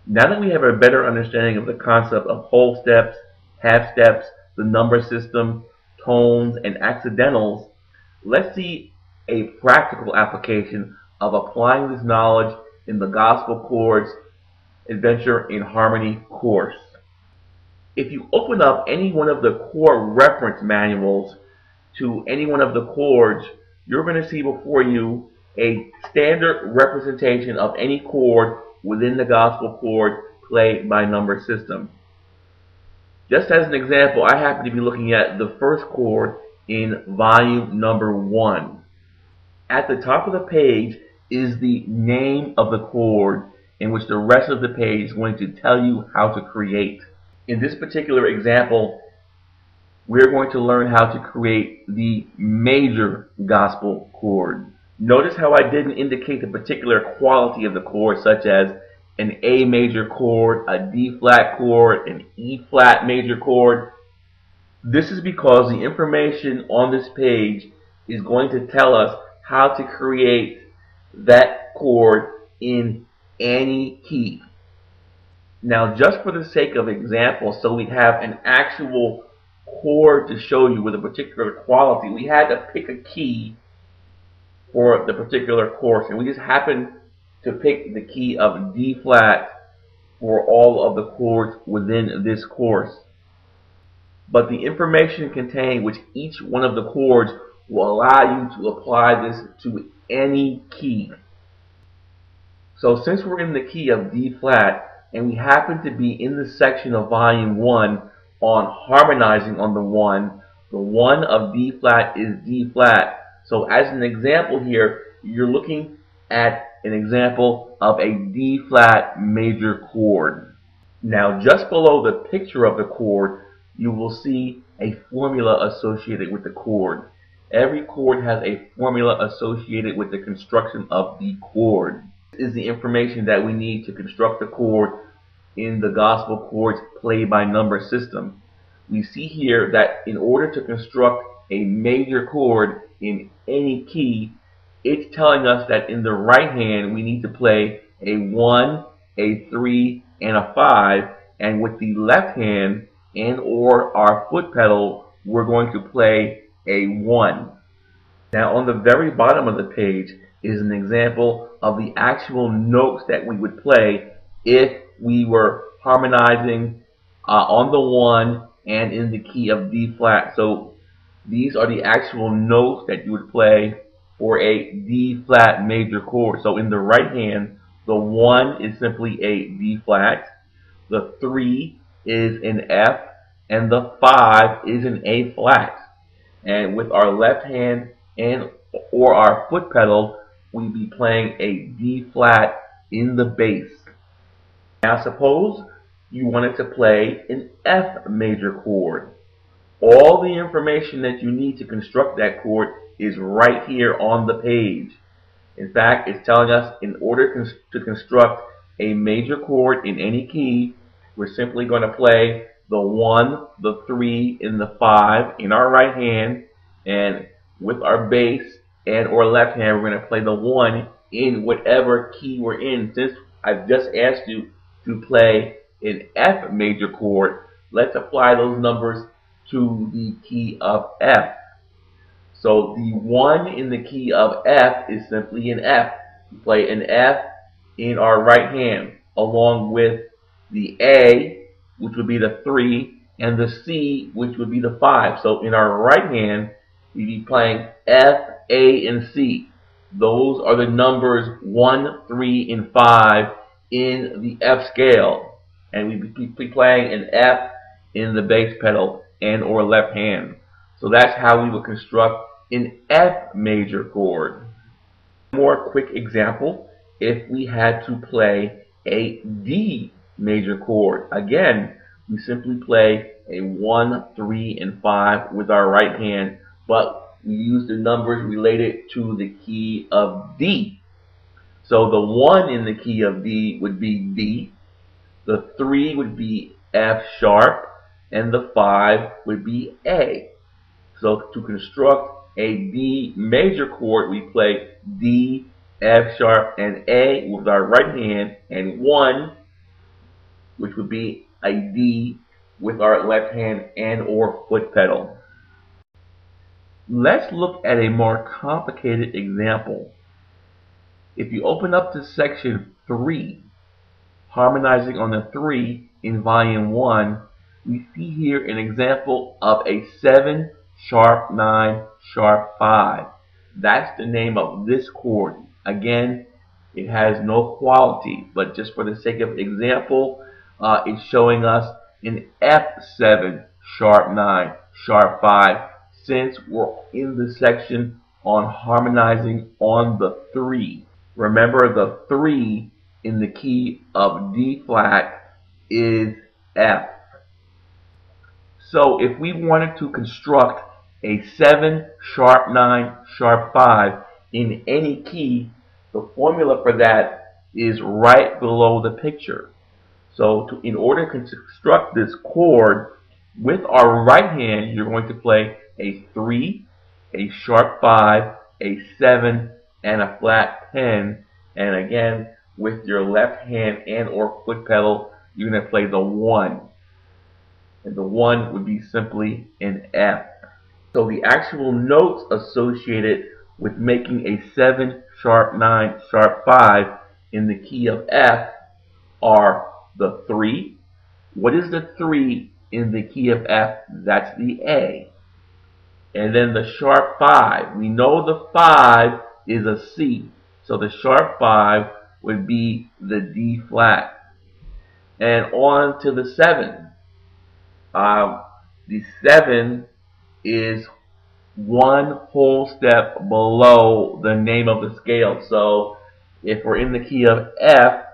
Now that we have a better understanding of the concept of whole steps, half steps, the number system, tones, and accidentals, let's see a practical application of applying this knowledge in the Gospel Chords Adventure in Harmony course. If you open up any one of the chord reference manuals to any one of the chords, you're going to see before you a standard representation of any chord within the gospel chord play by number system. Just as an example, I happen to be looking at the first chord in volume number 1. At the top of the page is the name of the chord, in which the rest of the page is going to tell you how to create. In this particular example, we're going to learn how to create the major gospel chord. Notice how I didn't indicate the particular quality of the chord, such as an A major chord, a D flat chord, an E flat major chord. This is because the information on this page is going to tell us how to create that chord in any key. Now, just for the sake of example, so we have an actual chord to show you with a particular quality, we had to pick a key for the particular course, and we just happened to pick the key of D flat for all of the chords within this course. But the information contained with each one of the chords will allow you to apply this to any key. So since we're in the key of D flat, and we happen to be in the section of volume 1 on harmonizing on the 1 of D flat is D flat. So as an example here, you're looking at an example of a D flat major chord. Now just below the picture of the chord, you will see a formula associated with the chord. Every chord has a formula associated with the construction of the chord. This is the information that we need to construct the chord in the gospel chords play by number system. We see here that in order to construct a major chord in any key, it's telling us that in the right hand we need to play a 1, a 3, and a 5, and with the left hand and or our foot pedal, we're going to play a 1. Now on the very bottom of the page is an example of the actual notes that we would play if we were harmonizing on the 1 and in the key of D flat. So these are the actual notes that you would play for a D flat major chord. So in the right hand, the 1 is simply a D flat, the 3 is an F, and the 5 is an A flat. And with our left hand and or our foot pedal, we'd be playing a D flat in the bass. Now suppose you wanted to play an F major chord. All the information that you need to construct that chord is right here on the page. In fact, it's telling us in order to construct a major chord in any key, we're simply going to play the 1, the 3, and the 5 in our right hand, and with our bass and or left hand, we're going to play the 1 in whatever key we're in. Since I've just asked you to play an F major chord, let's apply those numbers to the key of F. So the 1 in the key of F is simply an F. We play an F in our right hand along with the A, which would be the 3, and the C, which would be the 5. So in our right hand, we'd be playing F, A, and C. Those are the numbers 1, 3, and 5 in the F scale. And we'd be playing an F in the bass pedal and or left hand. So that's how we would construct an F major chord. More quick example, if we had to play a D major chord. Again, we simply play a 1, 3, and 5 with our right hand, but we use the numbers related to the key of D. So the 1 in the key of D would be D, the 3 would be F sharp, and the 5 would be A. So to construct a D major chord, we play D, F sharp, and A with our right hand, and 1 which would be a D with our left hand and or foot pedal. Let's look at a more complicated example. If you open up to section 3, harmonizing on the 3 in volume 1, we see here an example of a 7 sharp 9 sharp 5. That's the name of this chord. Again, it has no quality, but just for the sake of example, it's showing us an F7 sharp 9 sharp 5, since we're in the section on harmonizing on the 3. Remember, the 3 in the key of D flat is F. So if we wanted to construct a 7 sharp 9 sharp 5 in any key, the formula for that is right below the picture. So in order to construct this chord, with our right hand, you're going to play a 3, a sharp 5, a 7, and a flat 10. And again, with your left hand and or foot pedal, you're going to play the 1. And the 1 would be simply an F. So the actual notes associated with making a 7 sharp 9 sharp 5 in the key of F are the 3. What is the 3 in the key of F? That's the A. And then the sharp 5. We know the 5 is a C. So the sharp 5 would be the D flat. And on to the 7. The 7 is one whole step below the name of the scale. So if we're in the key of F,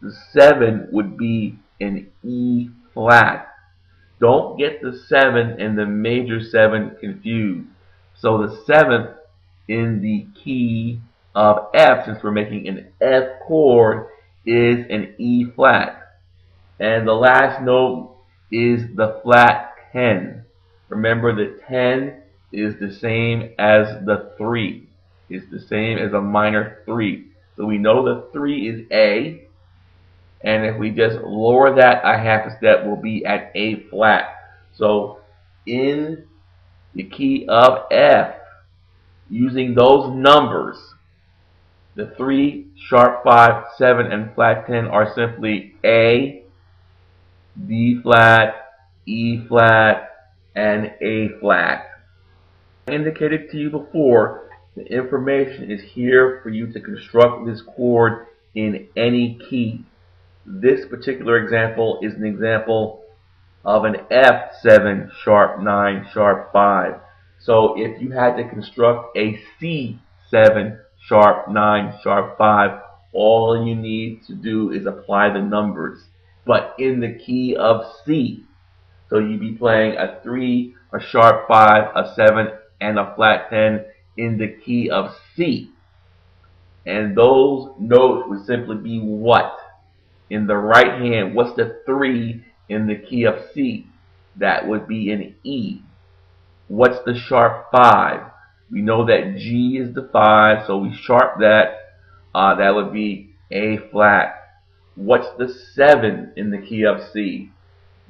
the 7 would be an E flat. Don't get the 7 and the major 7 confused. So the 7th in the key of F, since we're making an F chord, is an E flat. And the last note is the flat 10. Remember, the 10 is the same as the 3. It's the same as a minor 3. So we know the 3 is A. And if we just lower that a half a step, we'll be at A flat. So in the key of F, using those numbers, the 3, sharp 5, 7, and flat 10 are simply A, D flat, E flat, and A flat. I indicated to you before, the information is here for you to construct this chord in any key. This particular example is an example of an F7 sharp 9 sharp 5. So if you had to construct a C7 sharp 9 sharp 5, all you need to do is apply the numbers, but in the key of C. So you'd be playing a 3, a sharp 5, a 7, and a flat 10 in the key of C. And those notes would simply be what? In the right hand, what's the 3 in the key of C? That would be an E. What's the sharp 5? We know that G is the 5, so we sharp that. That would be A flat. What's the 7 in the key of C?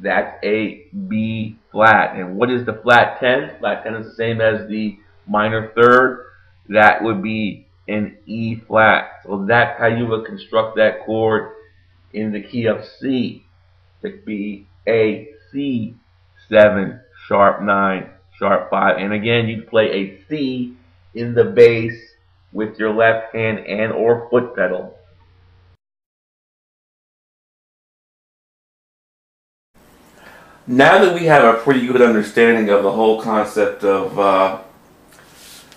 That's a B flat. And what is the flat 10? Flat 10 is the same as the minor third. That would be an E flat. So that's how you would construct that chord in the key of C. It could be a C7 sharp 9 sharp 5. And again, you play a C in the bass with your left hand and or foot pedal. Now that we have a pretty good understanding of the whole concept of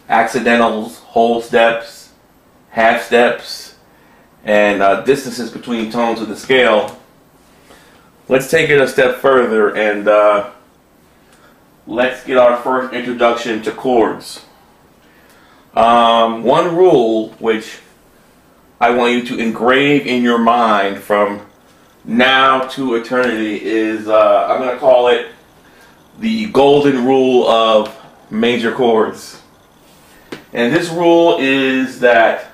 accidentals, whole steps, half steps, and distances between tones of the scale, let's take it a step further and let's get our first introduction to chords. One rule which I want you to engrave in your mind from now to eternity is, I'm going to call it the golden rule of major chords. And this rule is that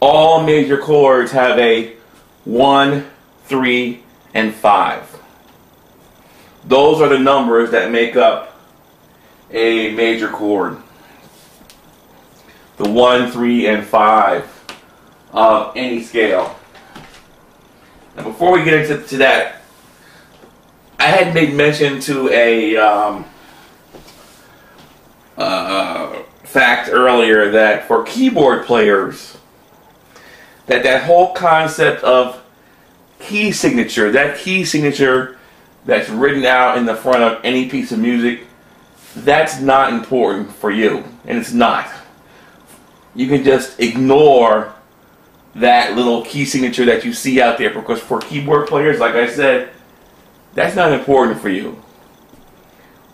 all major chords have a 1, 3, and 5. Those are the numbers that make up a major chord. The 1, 3, and 5 of any scale. Now before we get into that, I had made mention to a fact earlier that for keyboard players, that whole concept of key signature, that key signature that's written out in the front of any piece of music, that's not important for you, and it's not. You can just ignore that little key signature that you see out there, because for keyboard players, like I said, that's not important for you.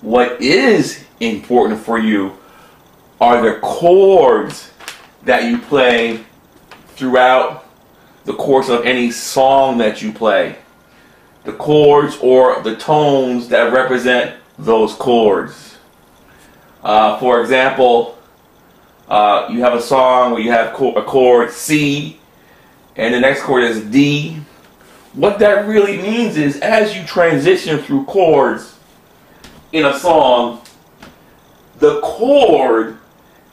What is important for you are the chords that you play throughout the course of any song that you play. The chords or the tones that represent those chords. For example, you have a song where you have a chord C and the next chord is D. What that really means is, as you transition through chords in a song, the chord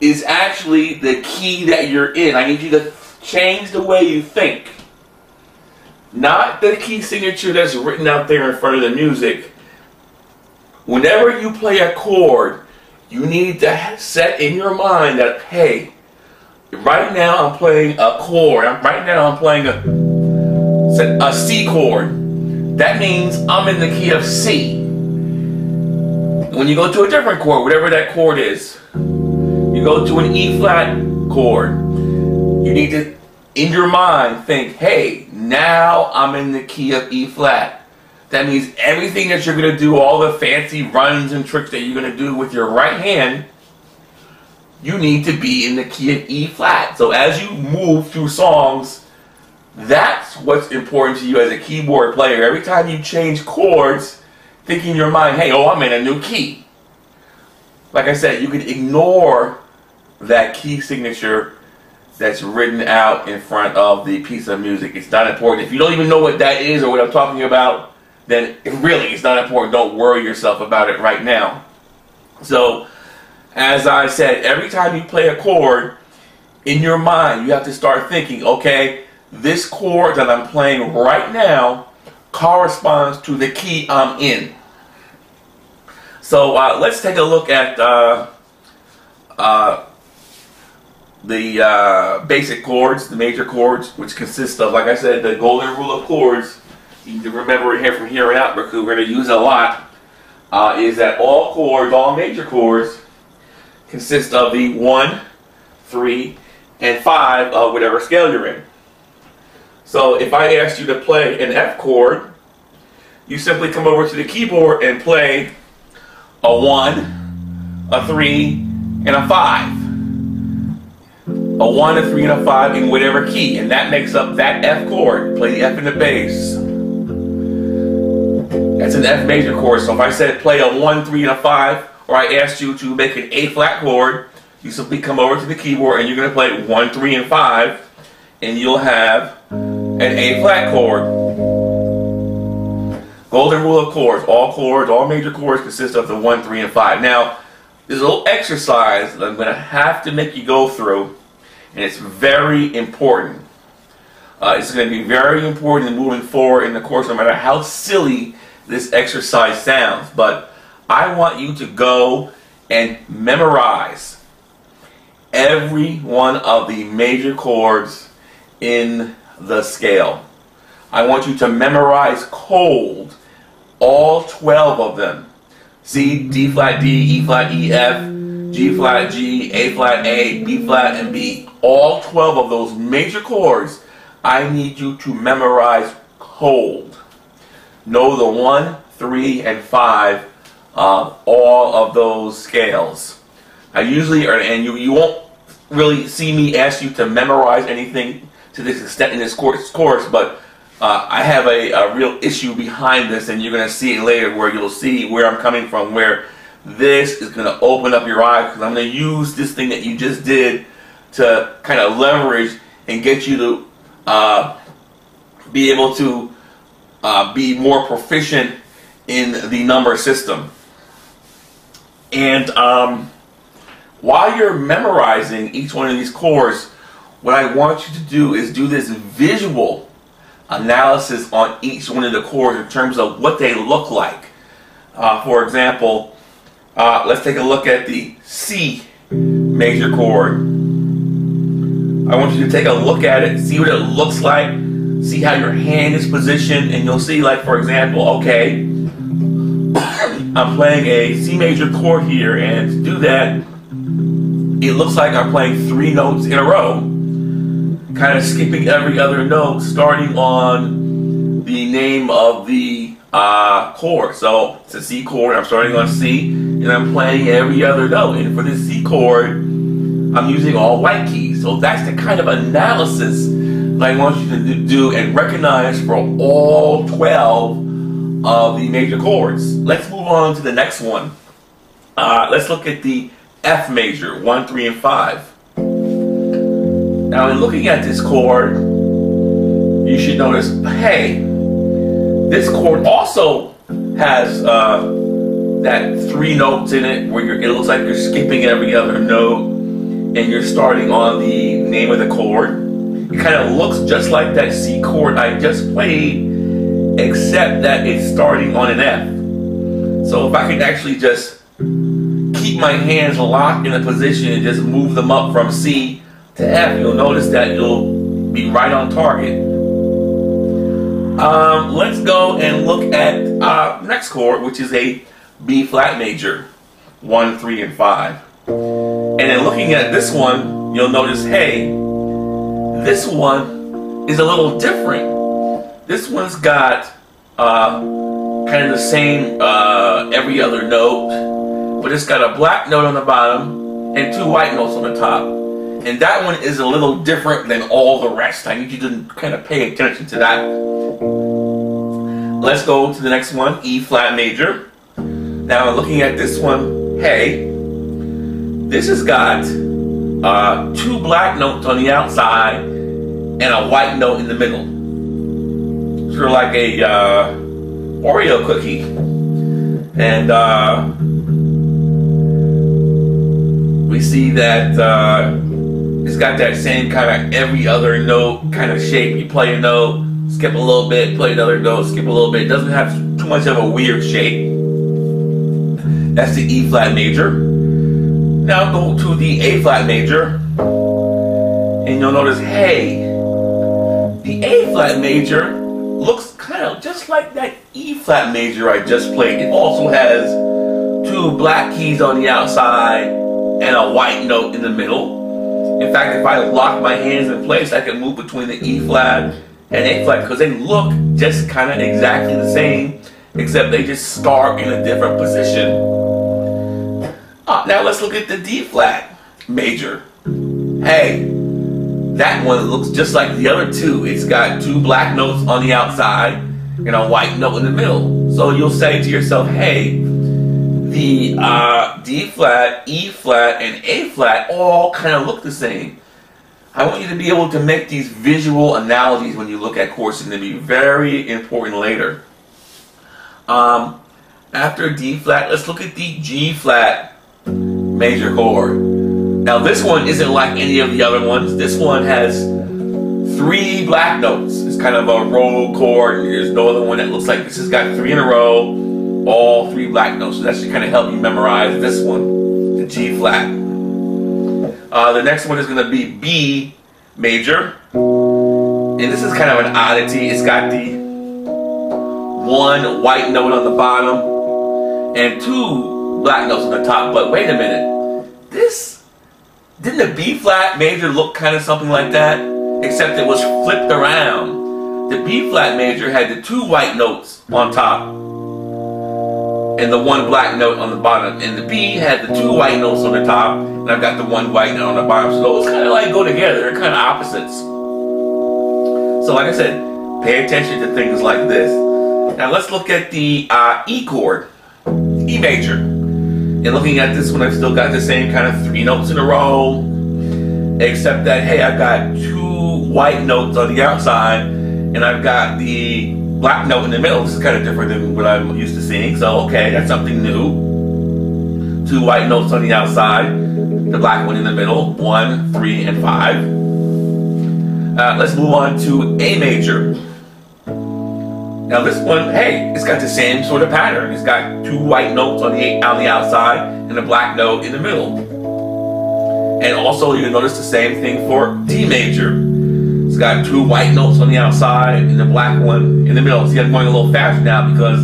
is actually the key that you're in. I need you to change the way you think. Not the key signature that's written out there in front of the music. Whenever you play a chord, you need to set in your mind that, hey, right now I'm playing a chord. Right now I'm playing a C chord. That means I'm in the key of C. When you go to a different chord, whatever that chord is, you go to an E flat chord, you need to, in your mind, think, hey, now I'm in the key of E flat. That means everything that you're going to do, all the fancy runs and tricks that you're going to do with your right hand, you need to be in the key of E flat. So as you move through songs, that's what's important to you as a keyboard player. Every time you change chords, think in your mind, hey, oh, I'm in a new key. Like I said, you can ignore that key signature that's written out in front of the piece of music. It's not important. If you don't even know what that is or what I'm talking about, then really it's not important. Don't worry yourself about it right now. So, as I said, every time you play a chord, in your mind, you have to start thinking, okay, this chord that I'm playing right now corresponds to the key I'm in. So let's take a look at the basic chords, the major chords, which consist of, like I said, the golden rule of chords. You need to remember it here from here on out because we're going to use it a lot. Is that all chords, all major chords, consist of the 1, 3, and 5 of whatever scale you're in. So if I asked you to play an F chord, you simply come over to the keyboard and play a 1, a 3, and a 5. A 1, a 3, and a 5 in whatever key, and that makes up that F chord. Play the F in the bass. That's an F major chord. So if I said play a 1, 3, and a 5, or I asked you to make an A flat chord, you simply come over to the keyboard and you're going to play 1, 3, and 5, and you'll have an A flat chord. Golden rule of chords, all major chords consist of the 1, 3, and 5. Now, there's a little exercise that I'm going to have to make you go through, and it's very important. It's going to be very important in moving forward in the course, no matter how silly this exercise sounds. But I want you to go and memorize every one of the major chords in the scale. I want you to memorize cold all 12 of them. C, D flat D, E flat E, F, G flat G, A flat A, B flat and B. All 12 of those major chords, I need you to memorize cold. Know the 1, 3, and 5 of all of those scales. I usually, and you won't really see me ask you to memorize anything to this extent in this course, but I have a real issue behind this, and you're going to see it later where you'll see where I'm coming from, where this is going to open up your eyes, because I'm going to use this thing that you just did to kind of leverage and get you to be able to be more proficient in the number system. And while you're memorizing each one of these chords, what I want you to do is do this visual analysis on each one of the chords in terms of what they look like. For example, let's take a look at the C major chord. I want you to take a look at it, see what it looks like, see how your hand is positioned, and you'll see, like, for example, okay, I'm playing a C major chord here, and to do that, it looks like I'm playing 3 notes in a row, kind of skipping every other note, starting on the name of the chord. So it's a C chord, I'm starting on C, and I'm playing every other note. And for this C chord, I'm using all white keys. So that's the kind of analysis that I want you to do and recognize for all 12 of the major chords. Let's move on to the next one. Let's look at the F major, 1, 3, and 5. Now, in looking at this chord, you should notice, hey, this chord also has that 3 notes in it where it looks like you're skipping every other note and you're starting on the name of the chord. It kind of looks just like that C chord I just played, except that it's starting on an F. So if I could actually just keep my hands locked in a position and just move them up from C to F, you'll notice that you'll be right on target. Let's go and look at next chord, which is a B flat major, 1, 3, and 5. And then looking at this one, you'll notice, hey, this one is a little different. This one's got kind of the same every other note, but it's got a black note on the bottom and 2 white notes on the top. And that one is a little different than all the rest. I need you to kind of pay attention to that. Let's go to the next one, E flat major. Now looking at this one, hey, this has got 2 black notes on the outside and a white note in the middle. Sort of like a Oreo cookie. And we see that it's got that same kind of every other note kind of shape. You play a note, skip a little bit, play another note, skip a little bit. It doesn't have too much of a weird shape. That's the E flat major. Now go to the A flat major, and you'll notice, hey, the A flat major looks kind of just like that E flat major I just played. It also has 2 black keys on the outside and a white note in the middle. In fact, if I lock my hands in place, I can move between the E flat and A flat because they look just kind of exactly the same, except they just start in a different position. Now let's look at the D flat major. Hey, that one looks just like the other 2. It's got 2 black notes on the outside and a white note in the middle. So you'll say to yourself, hey, the D flat, E flat, and A flat all kind of look the same. I want you to be able to make these visual analogies when you look at chords, and they'll be very important later. After D flat, let's look at the G flat major chord. Now this one isn't like any of the other ones. This one has 3 black notes. It's kind of a roll chord. There's no other one that looks like this. It's got 3 in a row, all 3 black notes. So that should kind of help you memorize this one, the G flat. The next one is going to be B major. And this is kind of an oddity. It's got the 1 white note on the bottom and 2 black notes on the top. But wait a minute. Didn't the B flat major look kind of something like that? Except it was flipped around. The B flat major had the 2 white notes on top and the 1 black note on the bottom. And the B had the 2 white notes on the top, and I've got the 1 white note on the bottom. So those kind of like go together. They're kind of opposites. So like I said, pay attention to things like this. Now let's look at the E chord, E major. And looking at this one, I've still got the same kind of 3 notes in a row, except that, hey, I've got 2 white notes on the outside, and I've got the black note in the middle. This is kind of different than what I'm used to seeing. So, okay, that's something new. 2 white notes on the outside, the black one in the middle, 1, 3, and 5. Let's move on to A major. Now this one, hey, it's got the same sort of pattern. It's got 2 white notes on the outside and a black note in the middle. And also you'll notice the same thing for D major. It's got 2 white notes on the outside and the black one in the middle. See, I'm going a little faster now because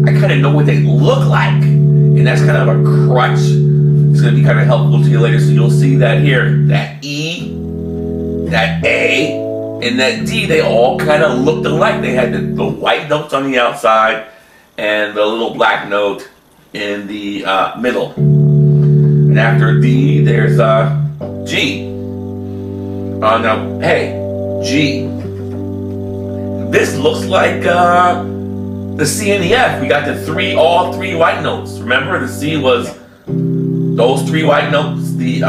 I kind of know what they look like. And that's kind of a crutch. It's going to be kind of helpful to you later. So you'll see that here, that E, that A, and that D, they all kind of looked alike. They had the white notes on the outside and the little black note in the middle. And after D, there's G. Now, hey, G. This looks like the C and the F. We got the all three white notes. Remember, the C was those 3 white notes. The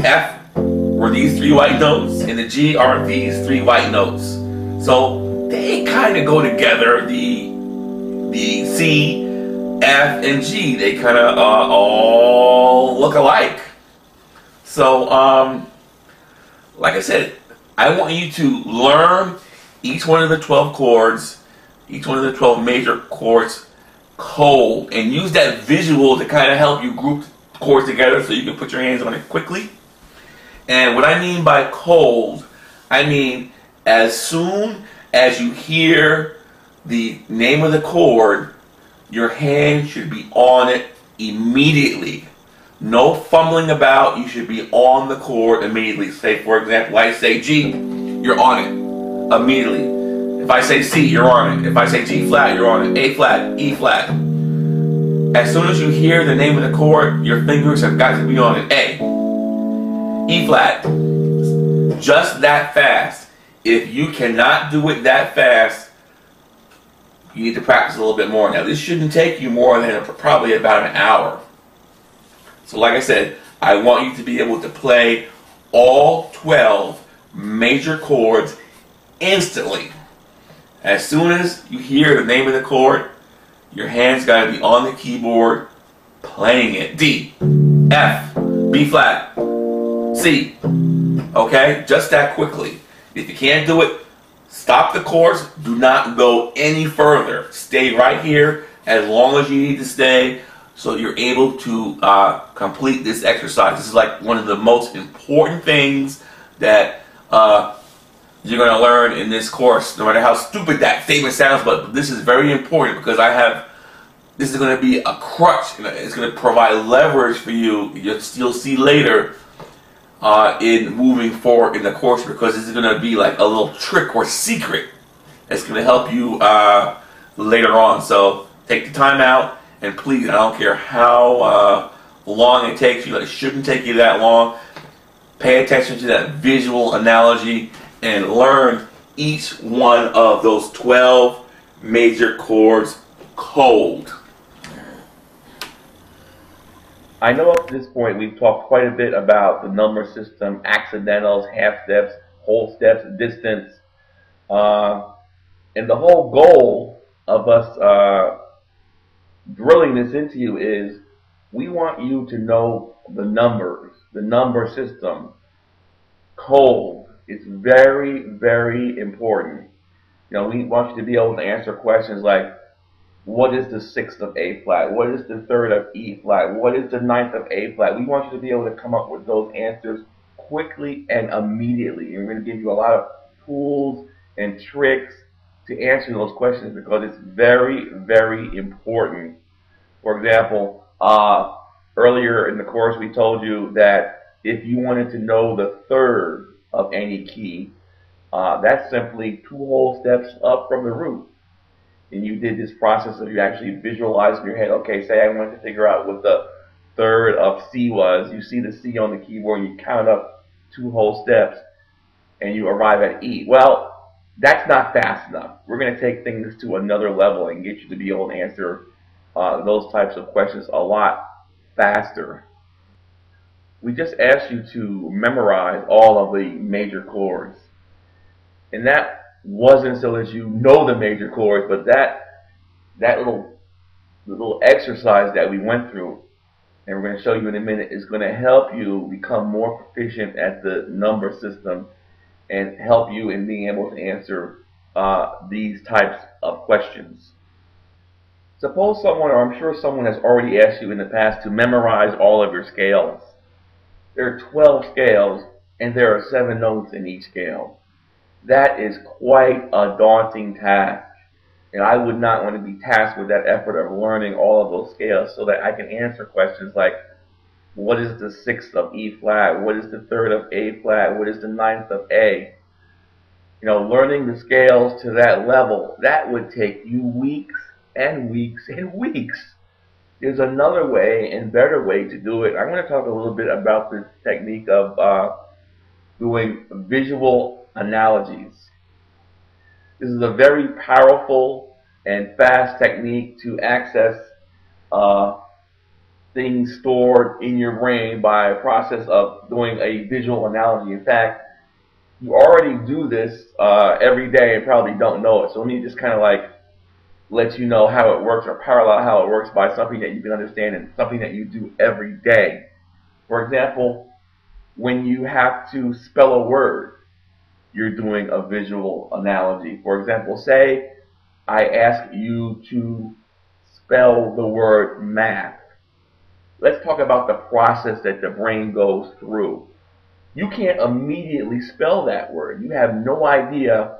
F were these 3 white notes, and the G are these 3 white notes. So they kind of go together. The C, F, and G, they kind of all look alike. So, like I said, I want you to learn each one of the 12 chords, each one of the 12 major chords cold, and use that visual to kind of help you group chords together so you can put your hands on it quickly. And what I mean by cold, I mean as soon as you hear the name of the chord, your hand should be on it immediately. No fumbling about. You should be on the chord immediately. Say, for example, I say G, you're on it immediately. If I say C, you're on it. If I say G flat, you're on it. A flat, E flat. As soon as you hear the name of the chord, your fingers have got to be on it. A, E flat. Just that fast. If you cannot do it that fast, you need to practice a little bit more. Now, this shouldn't take you more than probably about an hour. So like I said, I want you to be able to play all 12 major chords instantly. As soon as you hear the name of the chord, your hand's got to be on the keyboard playing it. D, F, B flat, C. Okay? Just that quickly. If you can't do it, stop the course. Do not go any further. Stay right here as long as you need to stay so you're able to complete this exercise. This is like one of the most important things that you're going to learn in this course, no matter how stupid that statement sounds, but this is very important because this is going to be a crutch. It's going to provide leverage for you. You'll see later in moving forward in the course, because this is going to be like a little trick or secret that's going to help you later on. So take the time out, and please, I don't care how long it takes you, it shouldn't take you that long. Pay attention to that visual analogy and learn each one of those 12 major chords cold. I know up to this point we've talked quite a bit about the number system, accidentals, half steps, whole steps, distance. And the whole goal of us drilling this into you is we want you to know the numbers, the number system, cold. It's very, very important. You know, we want you to be able to answer questions like, what is the 6th of A flat? What is the 3rd of E flat? What is the 9th of A flat? We want you to be able to come up with those answers quickly and immediately. And we're going to give you a lot of tools and tricks to answer those questions because it's very, very important. For example, earlier in the course we told you that if you wanted to know the 3rd of any key, that's simply 2 whole steps up from the root. And you did this process of you actually visualizing in your head, okay, say I wanted to figure out what the 3rd of C was. You see the C on the keyboard and you count up 2 whole steps and you arrive at E. Well, that's not fast enough. We're going to take things to another level and get you to be able to answer those types of questions a lot faster. We just asked you to memorize all of the major chords. And that wasn't so that you know the major chords, but that little exercise that we went through, and we're going to show you in a minute, is going to help you become more proficient at the number system and help you in being able to answer these types of questions. Suppose someone, or I'm sure someone has already asked you in the past to memorize all of your scales. There are 12 scales, and there are 7 notes in each scale. That is quite a daunting task, and I would not want to be tasked with that effort of learning all of those scales so that I can answer questions like, what is the 6th of E flat? What is the 3rd of A flat? What is the 9th of A? You know, learning the scales to that level, that would take you weeks and weeks and weeks. There's another way and better way to do it. I'm going to talk a little bit about this technique of doing visual analogies. This is a very powerful and fast technique to access things stored in your brain by a process of doing a visual analogy. In fact, you already do this every day and probably don't know it. So let me just kind of like let you know how it works, or parallel how it works by something that you can understand and something that you do every day. For example, when you have to spell a word, you're doing a visual analogy. For example, say I ask you to spell the word math. Let's talk about the process that the brain goes through. You can't immediately spell that word. You have no idea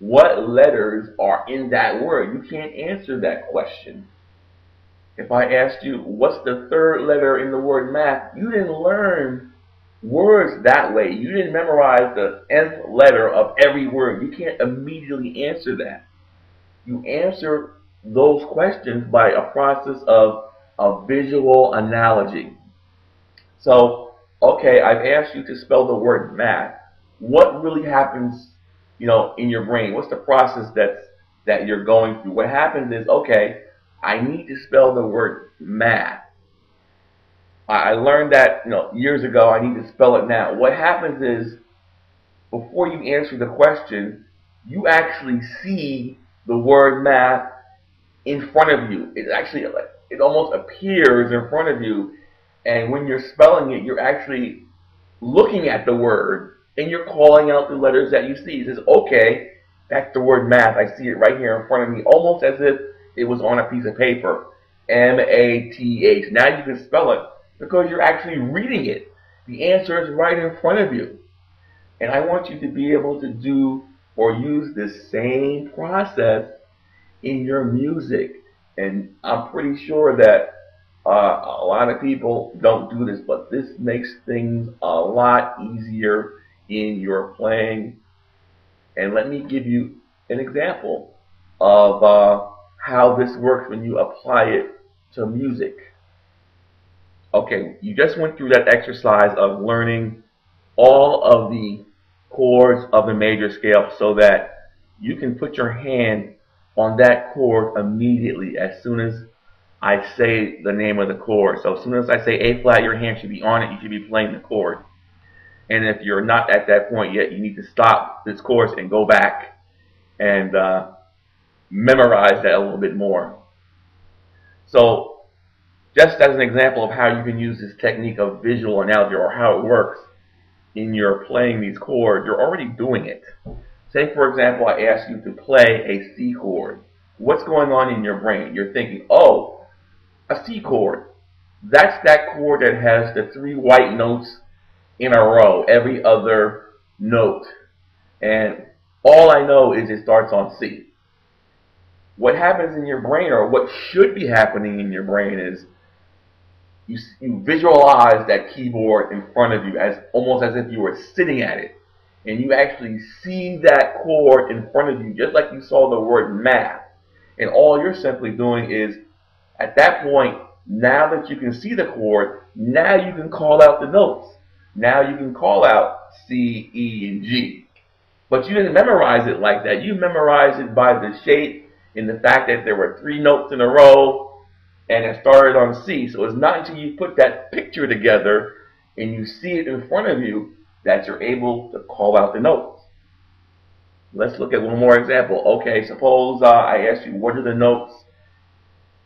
what letters are in that word. You can't answer that question. If I asked you, what's the 3rd letter in the word math, you didn't learn words that way. You didn't memorize the nth letter of every word. You can't immediately answer that. You answer those questions by a process of a visual analogy. So, okay, I've asked you to spell the word math. What really happens, you know, in your brain? What's the process that you're going through? What happens is, okay, I need to spell the word math. I learned that, you know, years ago. I need to spell it now. What happens is, before you answer the question, you actually see the word math in front of you. It actually, it almost appears in front of you, and when you're spelling it, you're actually looking at the word and you're calling out the letters that you see. It says, okay, that's the word math. I see it right here in front of me, almost as if it was on a piece of paper. M-A-T-H. Now you can spell it because you're actually reading it. The answer is right in front of you. And I want you to be able to do or use this same process in your music. And I'm pretty sure that a lot of people don't do this, but this makes things a lot easier in your playing. And let me give you an example of how this works when you apply it to music. Okay, you just went through that exercise of learning all of the chords of the major scale so that you can put your hand on that chord immediately as soon as I say the name of the chord. So as soon as I say A flat, your hand should be on it. You should be playing the chord. And if you're not at that point yet, you need to stop this course and go back and memorize that a little bit more. So just as an example of how you can use this technique of visual analogy, or how it works in your playing these chords, you're already doing it. Say, for example, I ask you to play a C chord. What's going on in your brain? You're thinking, oh, a C chord. That's that chord that has the 3 white notes in a row, every other note. And all I know is it starts on C. What happens in your brain, or what should be happening in your brain, is you visualize that keyboard in front of you, as almost as if you were sitting at it. And you actually see that chord in front of you, just like you saw the word math. And all you're simply doing is, at that point, now that you can see the chord, now you can call out the notes. Now you can call out C, E, and G. But you didn't memorize it like that. You memorized it by the shape and the fact that there were 3 notes in a row and it started on C. So it's not until you put that picture together and you see it in front of you that you're able to call out the notes. Let's look at one more example. Okay, suppose I ask you, what are the notes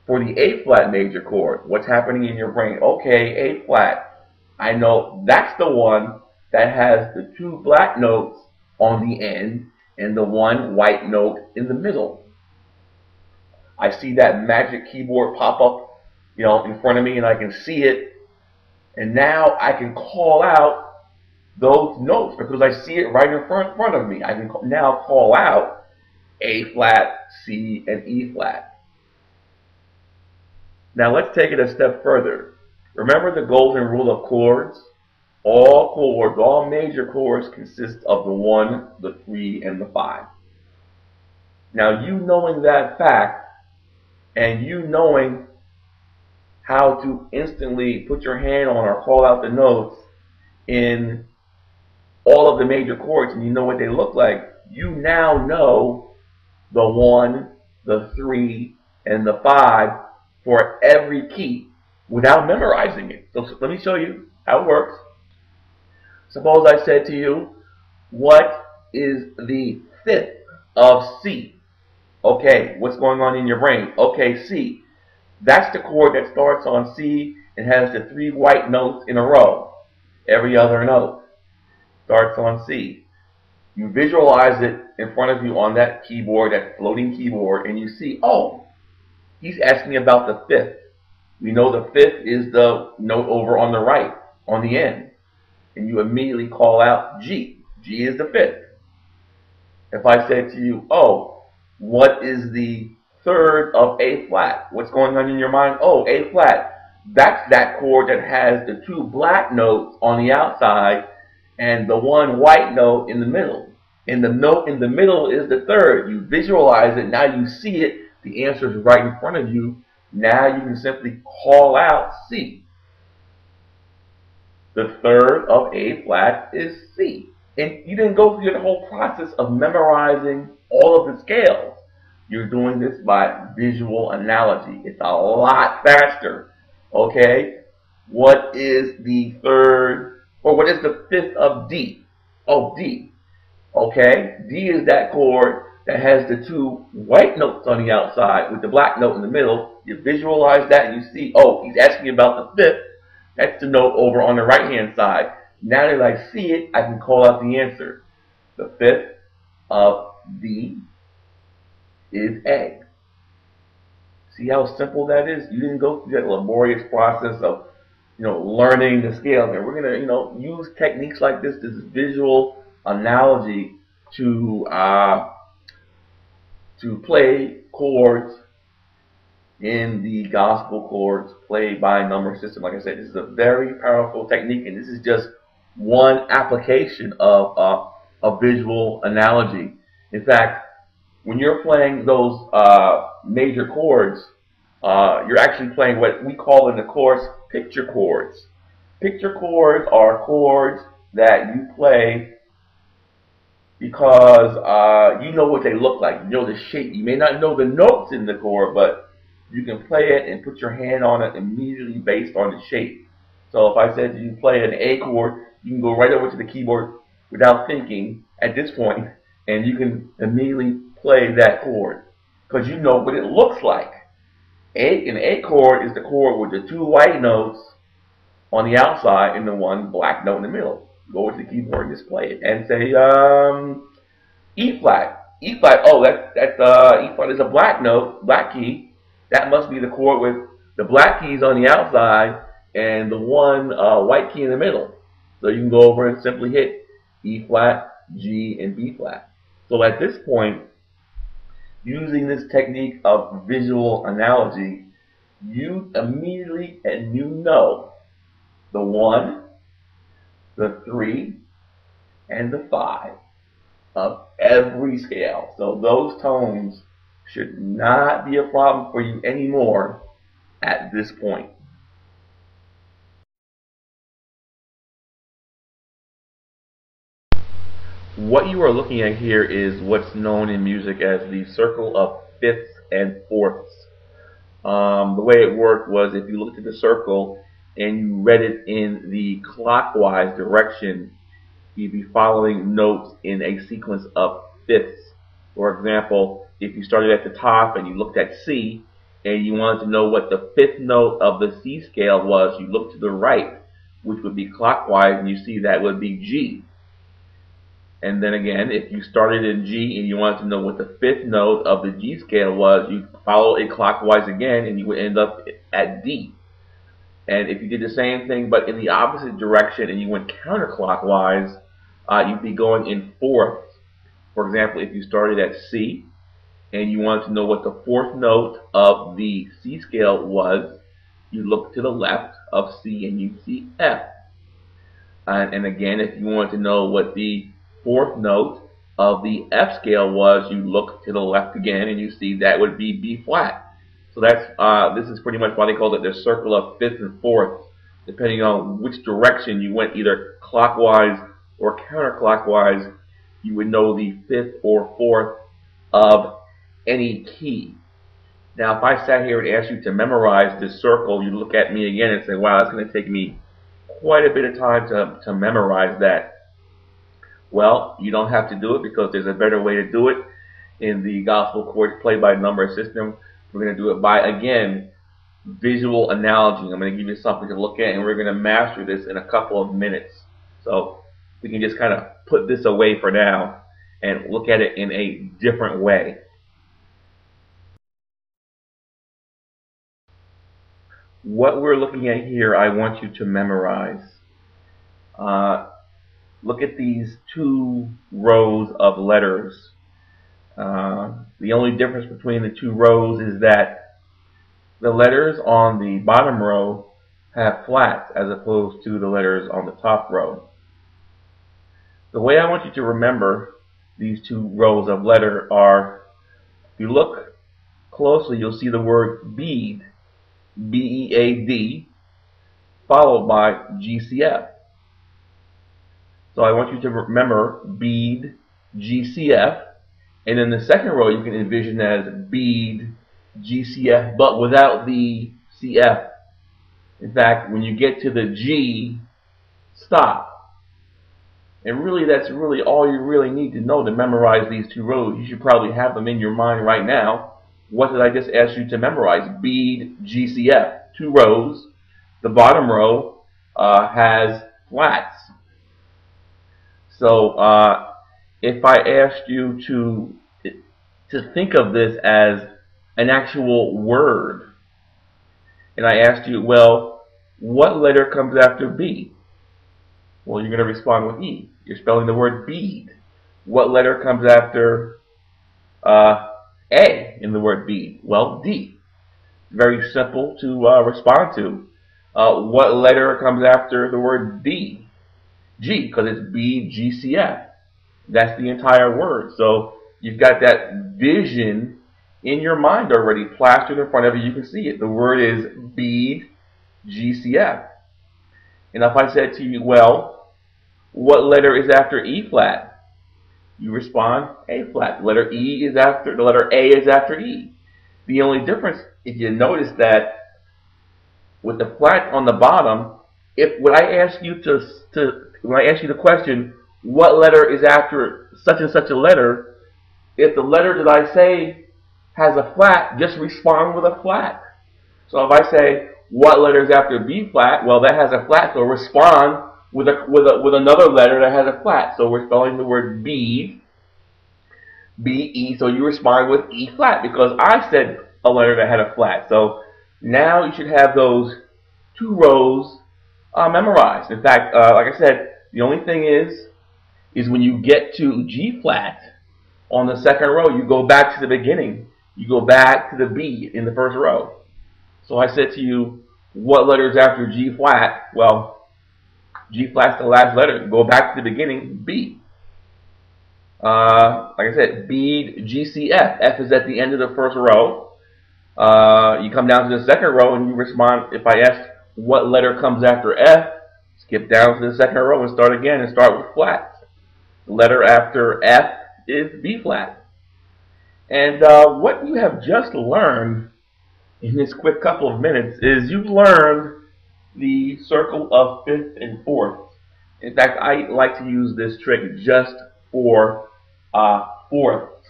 for the A flat major chord? What's happening in your brain? Okay, A flat. I know that's the one that has the two black notes on the end and the one white note in the middle. I see that magic keyboard pop up, in front of me, and I can see it. And now I can call out those notes because I see it right in front of me. I can now call out A flat, C, and E flat. Now let's take it a step further. Remember the golden rule of chords? All chords, all major chords consist of the 1, the 3, and the 5. Now you knowing that fact and you knowing how to instantly put your hand on or call out the notes in all of the major chords, and you know what they look like, you now know the 1, the 3, and the 5 for every key without memorizing it. So let me show you how it works. Suppose I said to you, what is the 5th of C? Okay, what's going on in your brain? Okay, C. That's the chord that starts on C and has the 3 white notes in a row. Every other note starts on C. You visualize it in front of you on that keyboard, that floating keyboard, and you see, oh, he's asking about the 5th. We know the 5th is the note over on the right, on the end. And you immediately call out G. G is the 5th. If I said to you, oh, what is the 3rd of A flat? What's going on in your mind? Oh, A flat. That's that chord that has the 2 black notes on the outside and the 1 white note in the middle. And the note in the middle is the 3rd. You visualize it. Now you see it. The answer is right in front of you. Now you can simply call out C. The 3rd of A flat is C. And you didn't go through the whole process of memorizing all of the scales. You're doing this by visual analogy. It's a lot faster. Okay? What is the 3rd, or what is the 5th of D? Oh, D. Okay? D is that chord that has the 2 white notes on the outside with the black note in the middle. You visualize that and you see, oh, he's asking about the 5th. That's the note over on the right-hand side. Now that I see it, I can call out the answer. The 5th of D is A. See how simple that is? You didn't go through that laborious process of, learning the scales. And we're going to, use techniques like this visual analogy to play chords in the gospel chords played by number system. Like I said, this is a very powerful technique, and this is just one application of a visual analogy. In fact, when you're playing those major chords, you're actually playing what we call in the course picture chords. Picture chords are chords that you play because you know what they look like. You know the shape. You may not know the notes in the chord, but you can play it and put your hand on it immediately based on the shape. So if I said to you play an A chord, you can go right over to the keyboard without thinking at this point, and you can immediately play that chord because you know what it looks like. An A chord is the chord with the 2 white notes on the outside and the 1 black note in the middle. Go to the keyboard and just play it and say E flat. E flat. Oh, that's E flat is a black note, black key. That must be the chord with the black keys on the outside and the 1 white key in the middle. So you can go over and simply hit E flat, G, and B flat. So at this point, using this technique of visual analogy, you immediately know the 1, the 3, and the 5 of every scale. So those tones should not be a problem for you anymore at this point. What you are looking at here is what's known in music as the circle of fifths and fourths. The way it worked was if you looked at the circle and you read it in the clockwise direction, you'd be following notes in a sequence of fifths. For example, if you started at the top and you looked at C, and you wanted to know what the fifth note of the C scale was, you look to the right, which would be clockwise, and you see that would be G. And then again, if you started in G and you wanted to know what the fifth note of the G scale was, you follow it clockwise again, and you would end up at D. And if you did the same thing but in the opposite direction and you went counterclockwise, you'd be going in fourths. For example, if you started at C and you wanted to know what the fourth note of the C scale was, you look to the left of C and you see F. And again, if you wanted to know what the fourth note of the F scale was, you look to the left again and you see that would be B flat. So this is pretty much why they call it the circle of fifths and fourths. Depending on which direction you went, either clockwise or counterclockwise, you would know the fifth or fourth of any key. Now, if I sat here and asked you to memorize this circle, you'd look at me again and say, wow, it's going to take me quite a bit of time to memorize that. Well, you don't have to do it because there's a better way to do it. In the gospel chords play-by-number system, we're going to do it by, again, visual analogy. I'm going to give you something to look at, and we're going to master this in a couple of minutes. So we can just kind of put this away for now and look at it in a different way. What we're looking at here, I want you to memorize. Look at these two rows of letters. The only difference between the two rows is that the letters on the bottom row have flats as opposed to the letters on the top row. The way I want you to remember these two rows of letters are, if you look closely, you'll see the word bead, B-E-A-D, followed by GCF. So I want you to remember bead, GCF, and then the second row you can envision as bead, GCF, but without the CF. In fact, when you get to the G, stop. And really, that's really all you really need to know to memorize these two rows. You should probably have them in your mind right now. What did I just ask you to memorize? Bead, GCF, two rows. The bottom row has flats. So if I asked you to think of this as an actual word, and I asked you, well, what letter comes after B? Well, you're going to respond with E. You're spelling the word bead. What letter comes after A in the word bead? Well, D. Very simple to respond to. What letter comes after the word D? G, because it's BGCF. That's the entire word. So you've got that vision in your mind already plastered in front of you. You can see it. The word is bead, GCF. And if I said to you, well, what letter is after E flat? You respond A flat. The letter A is after E. The only difference, if you notice that with the flat on the bottom, when I ask you when I ask you the question, what letter is after such and such a letter, if the letter that I say has a flat, just respond with a flat. So if I say, what letter is after B flat? Well, that has a flat, so respond with another letter that has a flat. So we're spelling the word bead, B-E, so you respond with E flat because I said a letter that had a flat. So now you should have those two rows memorized. In fact, like I said, the only thing is when you get to G flat on the second row, you go back to the beginning. You go back to the B in the first row. So I said to you, what letter is after G flat? Well, G flat's the last letter. Go back to the beginning, B. Like I said, bead, GCF. F is at the end of the first row. You come down to the second row and you respond. If I ask what letter comes after F, skip down to the second row and start again and start with flats. The letter after F is B flat. And what you have just learned in this quick couple of minutes is you've learned the circle of fifth and fourth. In fact, I like to use this trick just for fourths.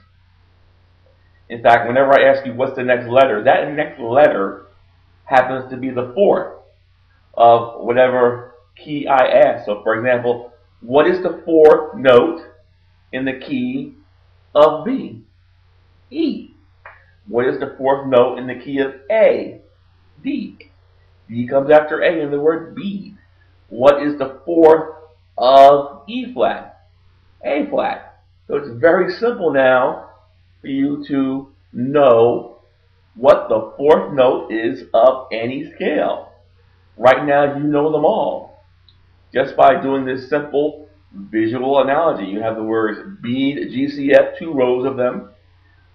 In fact, whenever I ask you what's the next letter, that next letter happens to be the fourth of whatever key I ask. So for example, what is the fourth note in the key of B? E. What is the fourth note in the key of A? D. D comes after A in the word bead. What is the fourth of E flat? A flat. So it's very simple now for you to know what the fourth note is of any scale. Right now you know them all. Just by doing this simple visual analogy. You have the words bead, GCF, 2 rows of them,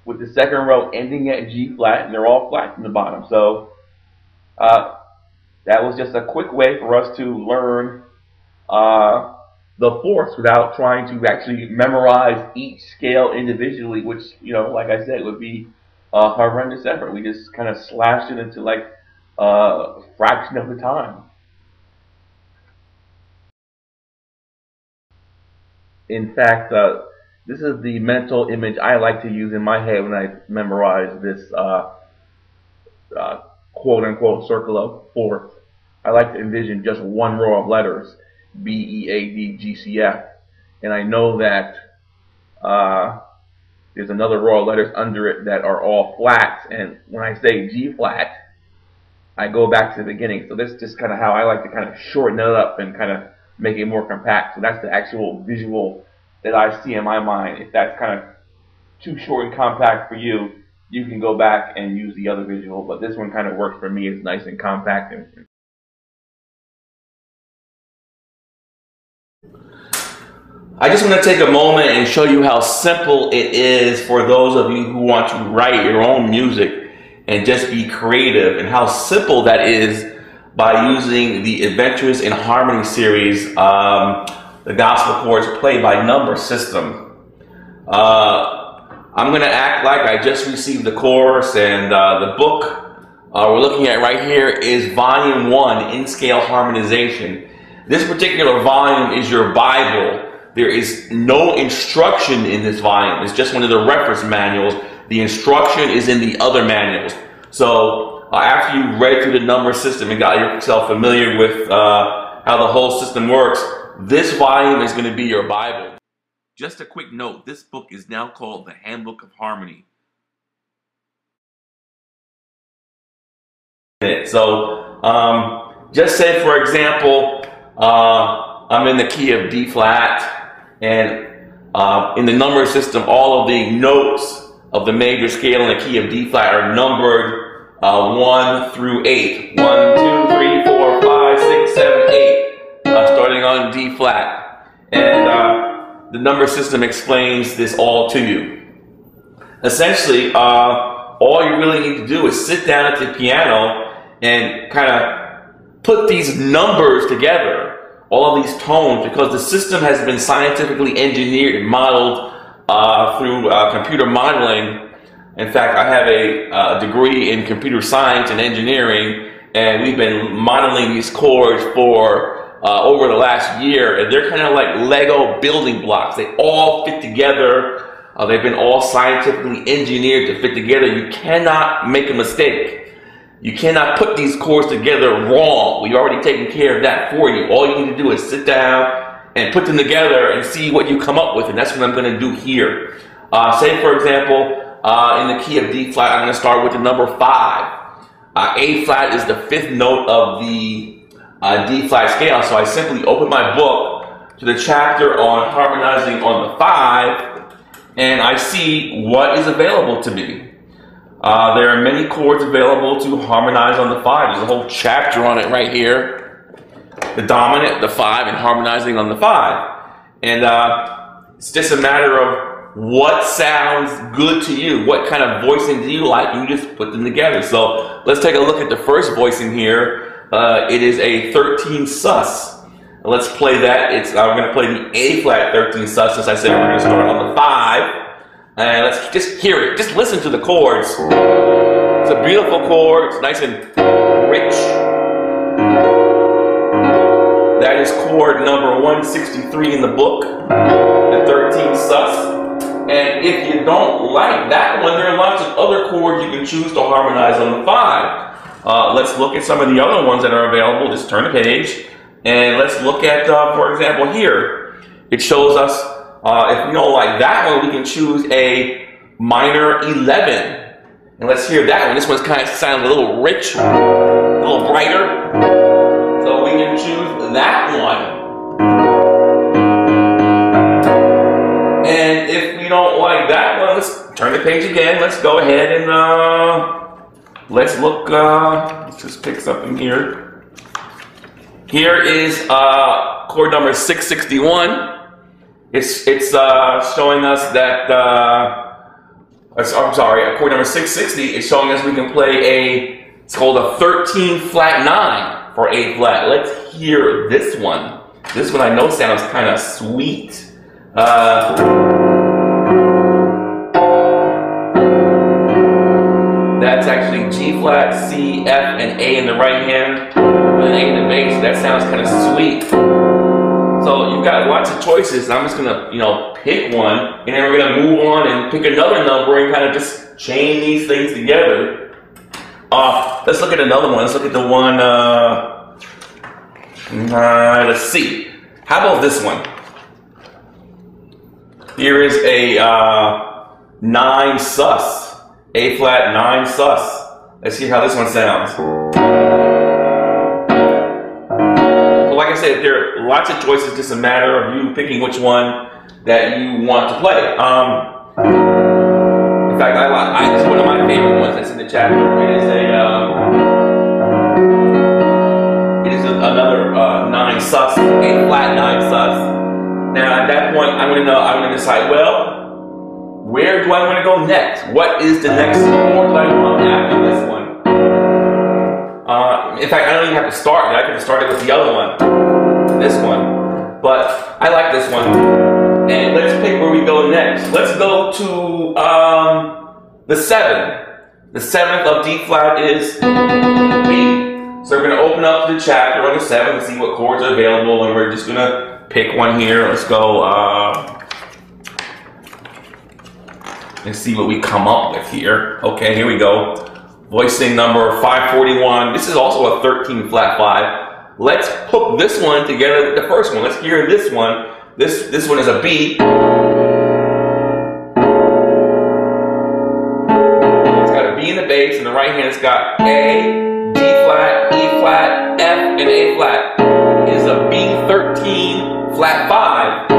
with the second row ending at G flat, and they're all flat from the bottom. So that was just a quick way for us to learn the fourths without trying to actually memorize each scale individually, which, you know, like I said, would be a horrendous effort. We just kind of slashed it into like a fraction of the time. In fact, this is the mental image I like to use in my head when I memorize this quote-unquote circle of fourths. I like to envision just one row of letters, B, E, A, D, G, C, F. And I know that there's another row of letters under it that are all flats. And when I say G flat, I go back to the beginning. So this is just kind of how I like to kind of shorten it up and kind of make it more compact. So that's the actual visual that I see in my mind. If that's kind of too short and compact for you, you can go back and use the other visual. But this one kind of works for me. It's nice and compact. I just want to take a moment and show you how simple it is for those of you who want to write your own music and just be creative, and how simple that is by using the Adventures in Harmony series, the gospel chords played by number system. I'm going to act like I just received the course, and the book we're looking at right here is Volume 1 in Scale Harmonization. This particular volume is your Bible. There is no instruction in this volume. It's just one of the reference manuals. The instruction is in the other manuals. So after you read through the number system and got yourself familiar with how the whole system works, this volume is going to be your Bible. Just a quick note, this book is now called the Handbook of Harmony. So just say, for example, I'm in the key of D flat, and in the number system, all of the notes of the major scale in the key of D flat are numbered 1 through 8. 1, 2, 3, 4, 5, 6, 7, 8, starting on D flat. And the number system explains this all to you. Essentially, all you really need to do is sit down at the piano and kind of put these numbers together, all of these tones, because the system has been scientifically engineered and modeled through computer modeling. In fact, I have a degree in computer science and engineering, and we've been modeling these chords for over the last year, and they're kind of like Lego building blocks. They all fit together. They've been all scientifically engineered to fit together. You cannot make a mistake. You cannot put these chords together wrong. We've already taken care of that for you. All you need to do is sit down and put them together and see what you come up with, and that's what I'm going to do here. Say, for example, in the key of D flat, I'm going to start with the number 5. A flat is the 5th note of the D flat scale, so I simply open my book to the chapter on harmonizing on the 5, and I see what is available to me. There are many chords available to harmonize on the 5. There's a whole chapter on it right here. The dominant, the 5, and harmonizing on the 5. And it's just a matter of what sounds good to you. What kind of voicing do you like? You just put them together. So let's take a look at the first voicing here. It is a 13 sus. Let's play that. I'm going to play the A flat 13 sus, since I said we're going to start on the 5. And let's just hear it. Just listen to the chords. It's a beautiful chord. It's nice and rich. That is chord number 163 in the book, the 13 sus. And And if you don't like that one, there are lots of other chords you can choose to harmonize on the 5. Let's look at some of the other ones that are available. Just turn the page, and let's look at, for example, here. It shows us, if we don't like that one, we can choose a minor 11. And let's hear that one. This one's kind of sounds a little rich, a little brighter. So we can choose that one. And if we don't like that one, let's turn the page again. Let's go ahead and let's look. Let's just pick something here. Here is chord number 661. It's showing us that. I'm sorry, chord number 660 is showing us we can play it's called a 13 flat 9 for A flat. Let's hear this one. This one I know sounds kind of sweet. That's actually G flat, C, F, and A in the right hand with an A in the bass. That sounds kind of sweet. So you've got lots of choices. I'm just gonna, pick one, and then we're gonna move on and pick another number and kind of just chain these things together. Let's look at another one. Let's look at the one. Let's see. How about this one? Here is a 9 sus, A flat 9 sus. Let's see how this one sounds. Like I said, there are lots of choices. Just a matter of you picking which one that you want to play. In fact, it's one of my favorite ones that's in the chapter. It is another 9 sus, A flat 9 sus. Now at that point, I'm gonna decide. Well, where do I want to go next? What is the next chord that I want after this one? In fact, I don't even have to start. I could have started with the other one, this one. But I like this one. And let's pick where we go next. Let's go to the 7. The 7th of D flat is B. So we're going to open up the chapter on the 7th and see what chords are available. And we're just going to pick one here. Let's go and see what we come up with here. Okay, here we go. Voicing number 541. This is also a 13 flat 5. Let's hook this one together with the first one. Let's hear this one. This one is a B. It's got a B in the bass, and the right hand it's got A, D flat, E flat, F, and A flat. It is a B13 flat 5.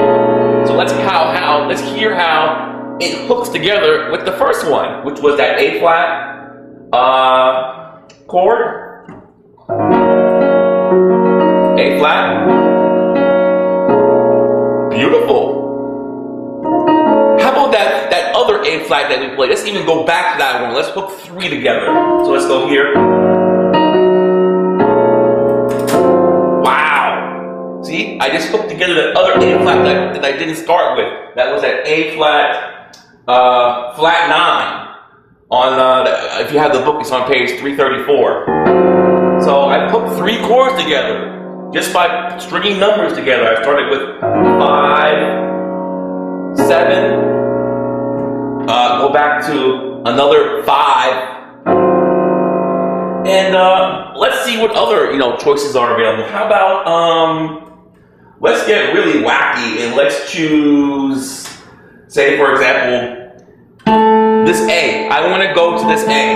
So let's hear how it hooks together with the first one, which was that A flat chord, A flat, beautiful. How about that other A flat that we played? Let's even go back to that one. Let's hook 3 together. So let's go here. Wow. See, I just hooked together that other A flat that I didn't start with. That was that A flat, flat 9. If you have the book, it's on page 334. So I put 3 chords together just by stringing numbers together. I started with 5, 7, go back to another 5, and let's see what other choices are available. How about let's get really wacky and let's choose, say for example, this A. I want to go to this A.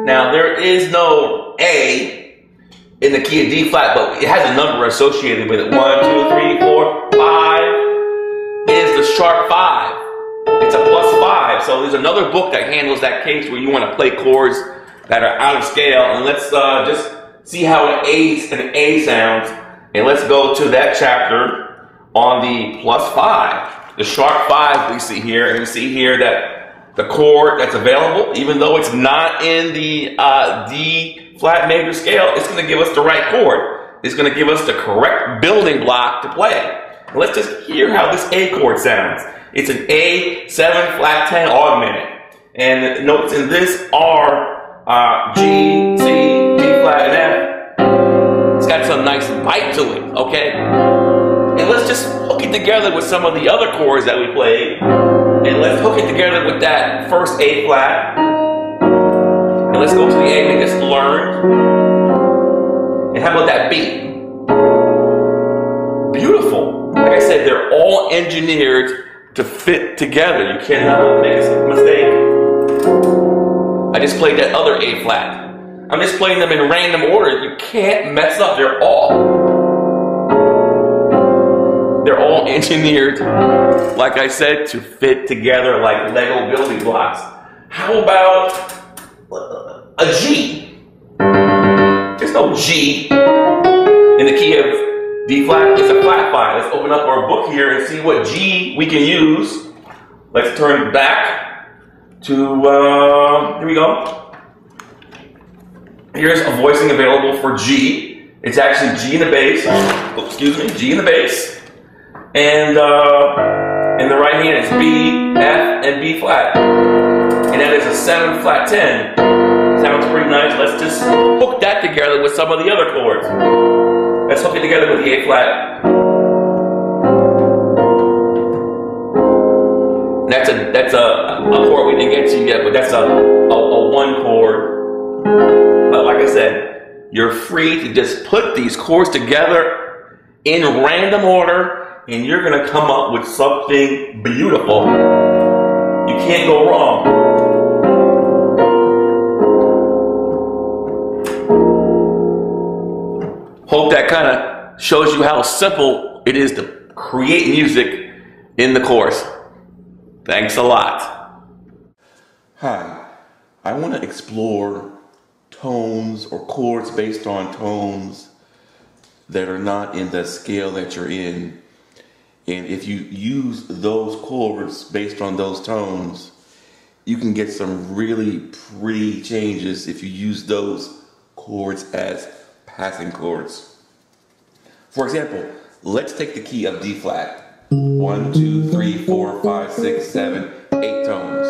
Now, there is no A in the key of D flat, but it has a number associated with it. 1, 2, 3, 4, 5 is the sharp 5. It's a +5. So there's another book that handles that case where you want to play chords that are out of scale. And let's just see how an A sounds. And let's go to that chapter on the +5. The sharp 5 we see here. And we see here that the chord that's available, even though it's not in the D flat major scale, it's going to give us the right chord. It's going to give us the correct building block to play. And let's just hear how this A chord sounds. It's an A7 flat 10 augmented. And the notes in this are G, C, D flat, and F. It's got some nice bite to it, okay? And let's just hook it together with some of the other chords that we played. And let's hook it together with that first A flat. And let's go to the A we just learned. And how about that B? Beautiful. Like I said, they're all engineered to fit together. You cannot make a mistake. I just played that other A flat. I'm just playing them in random order. You can't mess up. They're all engineered, like I said, to fit together like Lego building blocks. How about a G? There's no G in the key of D flat. It's a flat 5. Let's open up our book here and see what G we can use. Let's turn back to, here we go. Here's a voicing available for G. It's actually G in the bass. Oh, excuse me, G in the bass. And in the right hand is B, F, and B flat. And that is a 7 flat 10. Sounds pretty nice. Let's just hook that together with some of the other chords. Let's hook it together with the A flat. That's a chord we didn't get to yet, but that's a 1 chord. But like I said, you're free to just put these chords together in random order, and you're going to come up with something beautiful. You can't go wrong. Hope that kind of shows you how simple it is to create music in the course. Thanks a lot. Hi, I want to explore tones or chords based on tones that are not in the scale that you're in. And if you use those chords based on those tones, you can get some really pretty changes if you use those chords as passing chords. For example, let's take the key of D flat. 1, 2, 3, 4, 5, 6, 7, 8 tones.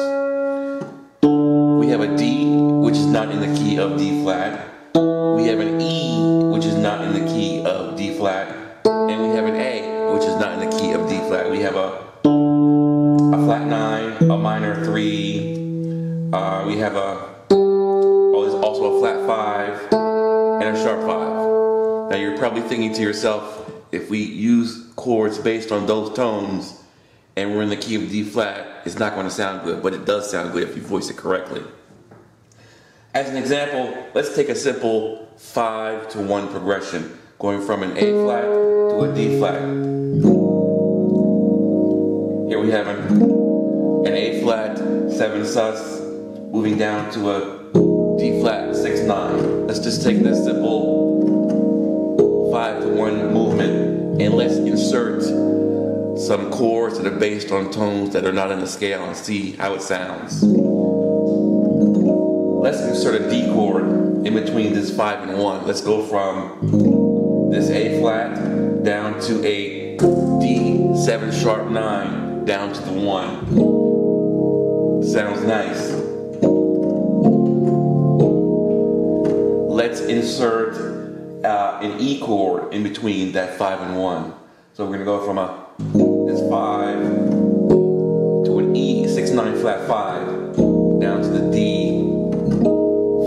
We have a D, which is not in the key of D flat. We have an E, which is not in the key of D flat. And we have an A, which is not in the key of D flat. We have a flat 9, a minor 3. We have there's also a flat 5 and a sharp 5. Now you're probably thinking to yourself, if we use chords based on those tones and we're in the key of D flat, it's not going to sound good, but it does sound good if you voice it correctly. As an example, let's take a simple 5 to 1 progression, going from an A flat to a D flat. Here we have an A flat 7 sus, moving down to a D flat 6 9. Let's just take this simple 5 to 1 movement and let's insert some chords that are based on tones that are not in the scale and see how it sounds. Let's insert a D chord in between this 5 and 1. Let's go from this A flat down to a D 7 sharp 9 down to the 1. Sounds nice. Let's insert an E chord in between that 5 and 1. So we're going to go from this 5 to an E 6 9 flat 5 down to the D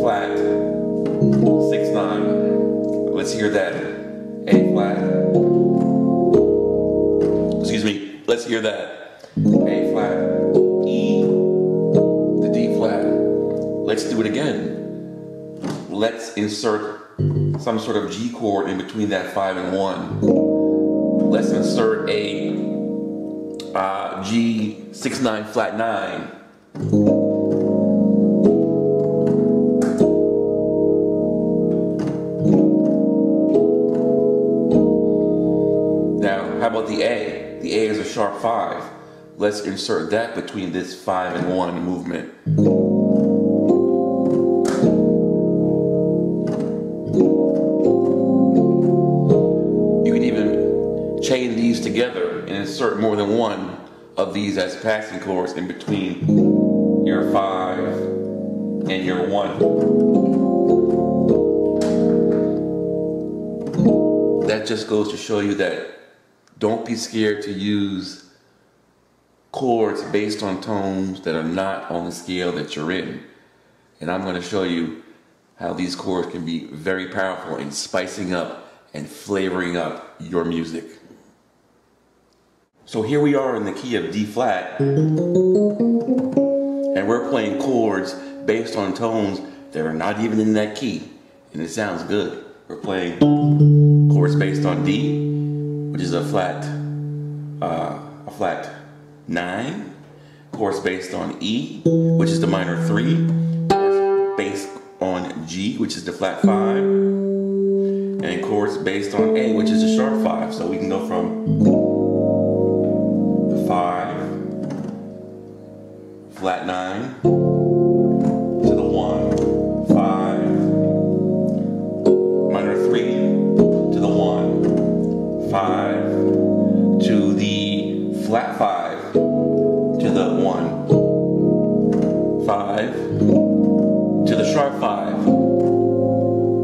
flat 6 9. Let's hear that A flat. Excuse me. Let's hear that A flat, E, the D flat. Let's do it again. Let's insert some sort of G chord in between that 5 and 1. Let's insert a G 6 9 flat 9. Now, how about the A? The A is a sharp 5. Let's insert that between this 5 and 1 movement. Chain these together and insert more than one of these as passing chords in between your 5 and your 1. That just goes to show you that don't be scared to use chords based on tones that are not on the scale that you're in. And I'm going to show you how these chords can be very powerful in spicing up and flavoring up your music. So here we are in the key of D flat, and we're playing chords based on tones that are not even in that key, and it sounds good. We're playing chords based on D, which is a flat 9, chords based on E, which is the minor 3, chords based on G, which is the flat 5, and chords based on A, which is the sharp 5. So we can go from the 5, flat 9, to the 1, 5, minor 3, to the 1, 5, to the flat 5, to the 1, 5, to the sharp 5,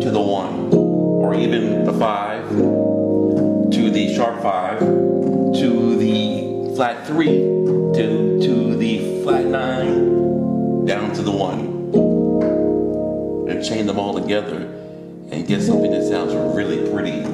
to the 1, or even the 5, to the sharp 5, to the flat 3, to the flat 9, down to the 1, and chain them all together and get something that sounds really pretty.